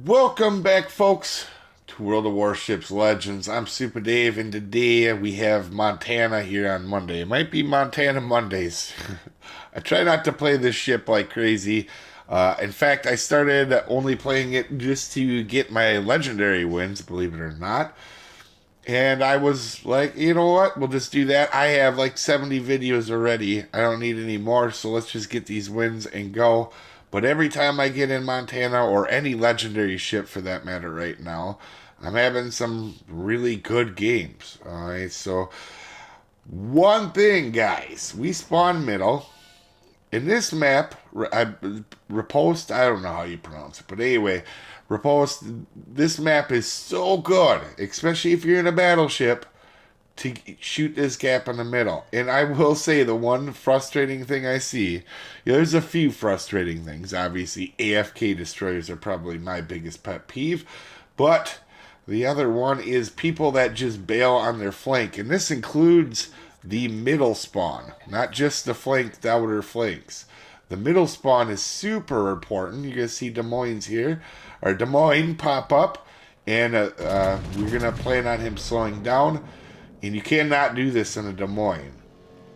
Welcome back, folks, to World of Warships Legends. I'm Soopa-Dave, and today we have Montana here on Monday. It might be Montana Mondays. I try not to play this ship like crazy. In fact, I started only playing it just to get my legendary wins, believe it or not. And I was like, you know what? We'll just do that. I have like 70 videos already. I don't need any more, so let's just get these wins and go. But every time I get in Montana, or any legendary ship for that matter right now, I'm having some really good games. Alright, so one thing, guys, we spawn middle. In this map, Repost, I don't know how you pronounce it, but anyway, Repost, this map is so good, especially if you're in a battleship, to shoot this gap in the middle. And I will say, the one frustrating thing I see, there's a few frustrating things. Obviously, AFK destroyers are probably my biggest pet peeve, but the other one is people that just bail on their flank, and this includes the middle spawn, not just the flanked outer flanks. The middle spawn is super important. You're going to see Des Moines here, or Des Moines pop up, and we're going to plan on him slowing down. And you cannot do this in a Des Moines,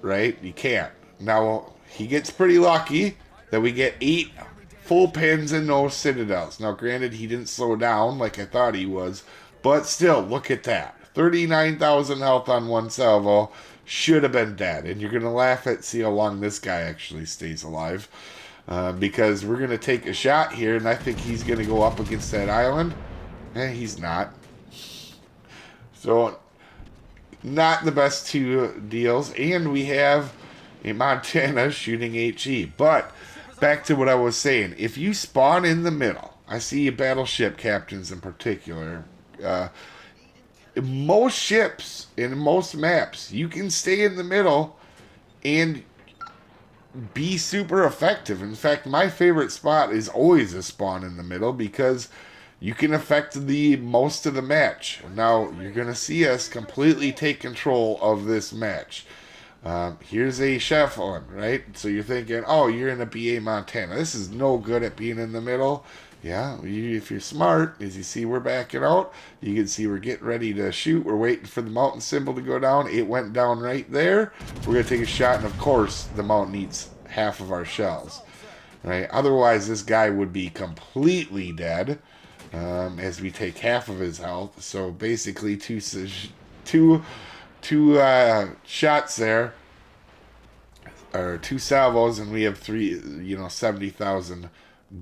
right? You can't. Now, he gets pretty lucky that we get 8 full pins and no citadels. Now, granted, he didn't slow down like I thought he was, but still, look at that. 39,000 health on one salvo. Should have been dead. And you're going to laugh at see how long this guy actually stays alive. Because we're going to take a shot here, and I think he's going to go up against that island. He's not. So, not the best two deals. And we have a Montana shooting HE. But, back to what I was saying. If you spawn in the middle, I see battleship captains in particular, most ships in most maps, you can stay in the middle and be super effective. In fact, my favorite spot is always a spawn in the middle because you can affect the most of the match. Now, you're going to see us completely take control of this match. Here's a Shefflin, right? So you're thinking, oh, you're in a BA Montana. This is no good at being in the middle. Yeah, if you're smart, as you see we're backing out, you can see we're getting ready to shoot. We're waiting for the mountain symbol to go down. It went down right there. We're going to take a shot, and of course, the mountain eats half of our shells. Right? Otherwise, this guy would be completely dead, as we take half of his health. So basically, two shots there, or 2 salvos, and we have 70,000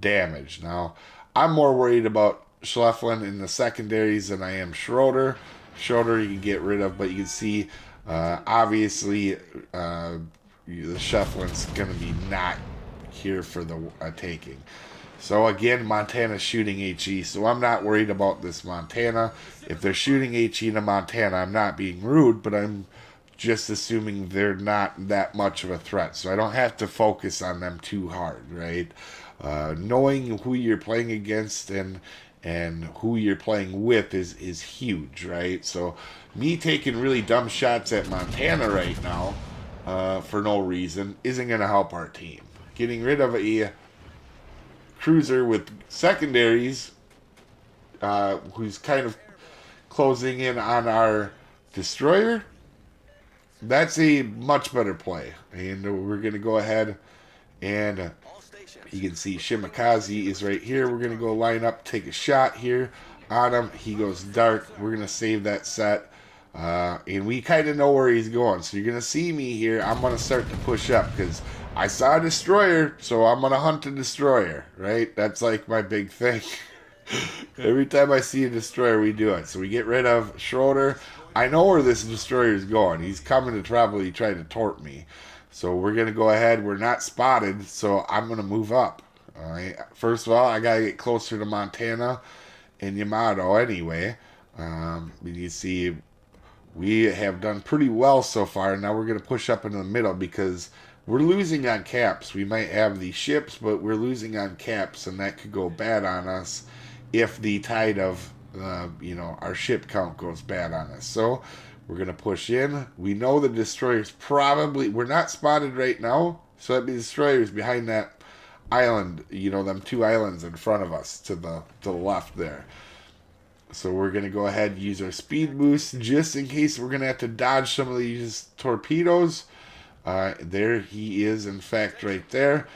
damage. Now, I'm more worried about Schleflin in the secondaries than I am Schroeder. Schroeder you can get rid of, but you can see, obviously, the Schleflin's going to be not here for the taking. So again, Montana's shooting HE, so I'm not worried about this Montana. If they're shooting HE to Montana, I'm not being rude, but I'm just assuming they're not that much of a threat. So I don't have to focus on them too hard, right? Knowing who you're playing against and who you're playing with is huge, right? So me taking really dumb shots at Montana right now for no reason isn't going to help our team. Getting rid of a cruiser with secondaries, who's kind of closing in on our destroyer, that's a much better play. And we're going to go ahead and you can see Shimakaze is right here. We're going to go line up, take a shot here on him. He goes dark. We're going to save that set. And we kind of know where he's going. So you're going to see me here. I'm going to start to push up because I saw a destroyer, so I'm going to hunt a destroyer, right? That's like my big thing. Every time I see a destroyer, we do it. So we get rid of Schroeder. I know where this destroyer is going. He's coming to probably try to tort me. So we're going to go ahead. We're not spotted, so I'm going to move up. All right. First of all, I got to get closer to Montana and Yamato anyway. You see, we have done pretty well so far. Now we're going to push up into the middle because we're losing on caps. We might have the ships, but we're losing on caps, and that could go bad on us if the tide of, our ship count goes bad on us. So we're going to push in. We know the destroyer's probably, we're not spotted right now, so that means the destroyer's behind that island, you know, them two islands in front of us to the left there. So we're going to go ahead and use our speed boost just in case we're going to have to dodge some of these torpedoes. There he is, in fact, right there.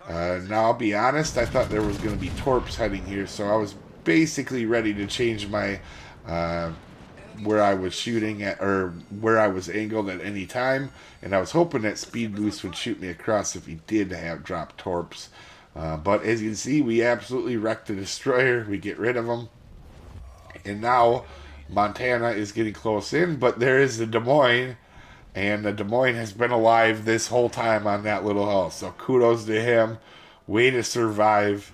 Now, I'll be honest, I thought there was going to be torps heading here, so I was basically ready to change my where I was shooting at, or where I was angled at any time, and I was hoping that speed boost would shoot me across if he did have drop torps. But as you can see, we absolutely wrecked the destroyer. We get rid of him. And now Montana is getting close in, but there is the Des Moines, and the Des Moines has been alive this whole time on that little hull. So kudos to him. Way to survive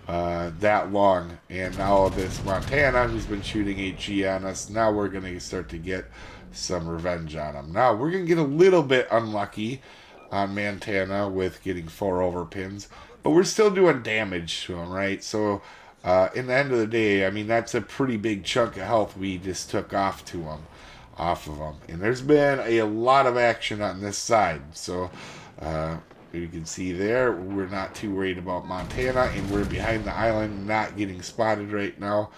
that long. And now this Montana, who's been shooting HE on us, now we're going to start to get some revenge on him. Now we're going to get a little bit unlucky on Montana with getting 4 overpins, but we're still doing damage to him, right? So in the end of the day, I mean, that's a pretty big chunk of health we just took off of him. And there's been a lot of action on this side. So you can see there, we're not too worried about Montana, and we're behind the island, not getting spotted right now.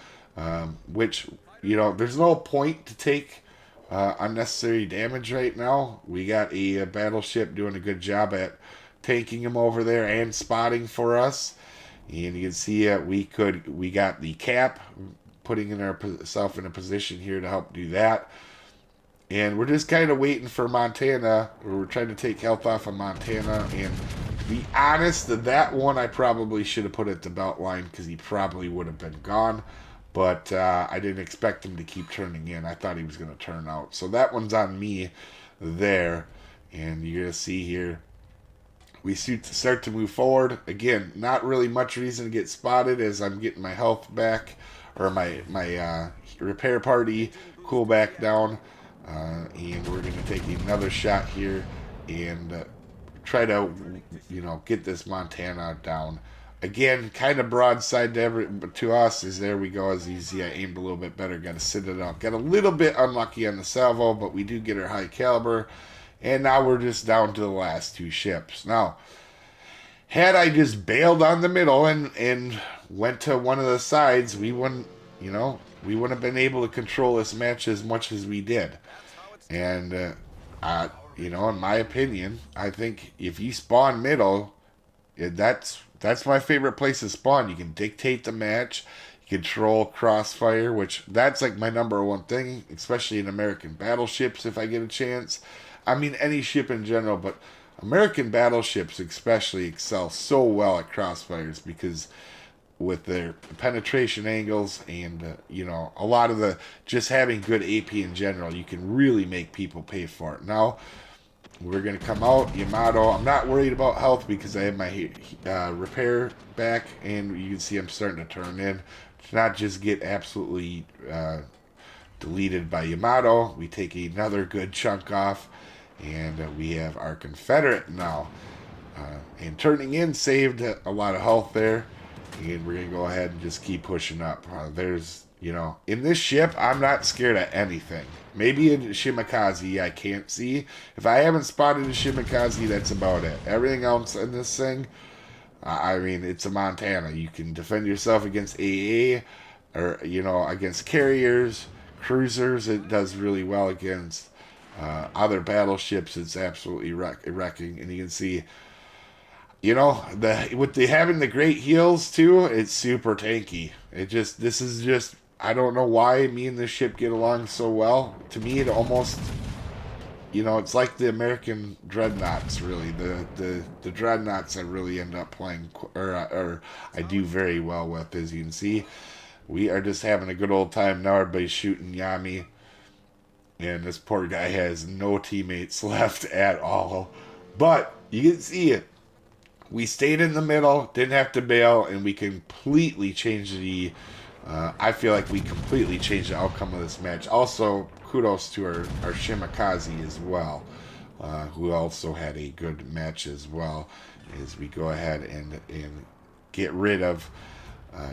Which, you know, there's no point to take unnecessary damage right now. We got a battleship doing a good job at taking him over there and spotting for us. And you can see we got the cap, putting ourselves in a position here to help do that. And we're just kind of waiting for Montana. We're trying to take health off of Montana. And to be honest, that one I probably should have put at the belt line, because he probably would have been gone. But I didn't expect him to keep turning in. I thought he was going to turn out. So that one's on me there. And you're going to see here, we start to move forward. Again, not really much reason to get spotted as I'm getting my health back, or my repair party cool back down. And we're going to take another shot here and try to, you know, get this Montana down. Again, kind of broadside to us. As there we go. As you see, I aimed a little bit better. Got to sit it up. Got a little bit unlucky on the salvo, but we do get our high caliber. And now we're just down to the last 2 ships. Now, had I just bailed on the middle and went to one of the sides, we wouldn't have been able to control this match as much as we did. And, you know, in my opinion, I think if you spawn middle, that's my favorite place to spawn. You can dictate the match, you control crossfire, which that's like my number one thing, especially in American battleships if I get a chance. I mean, any ship in general, but American battleships especially excel so well at crossfires, because with their penetration angles and, you know, a lot of the just having good AP in general, you can really make people pay for it. Now, we're going to come out. Yamato, I'm not worried about health because I have my repair back, and you can see I'm starting to turn in. To not just get absolutely deleted by Yamato. We take another good chunk off. And we have our Confederate now. And turning in saved a lot of health there. And we're going to go ahead and just keep pushing up. There's, you know, in this ship, I'm not scared of anything. Maybe a Shimakaze I can't see. If I haven't spotted a Shimakaze, that's about it. Everything else in this thing, I mean, it's a Montana. You can defend yourself against AA, or, you know, against carriers, cruisers. It does really well against other battleships. It's absolutely wrecking, and you can see, you know, having the great heals too, it's super tanky. This is just, I don't know why me and this ship get along so well. To me, it almost, you know, it's like the American dreadnoughts. Really, the dreadnoughts I really end up playing, or I do very well with. As you can see, we are just having a good old time now. Everybody's shooting Yami. And this poor guy has no teammates left at all. But you can see it. We stayed in the middle, didn't have to bail, and we completely changed I feel like we completely changed the outcome of this match. Also, kudos to our Shimakaze as well, who also had a good match as well, as we go ahead and get rid of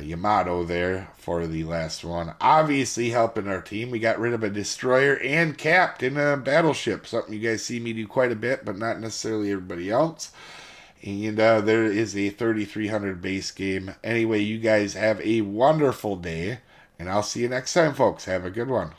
Yamato there for the last one. Obviously helping our team. We got rid of a destroyer and capped in a battleship. Something you guys see me do quite a bit, but not necessarily everybody else. And there is a 3,300 base game. Anyway, you guys have a wonderful day. And I'll see you next time, folks. Have a good one.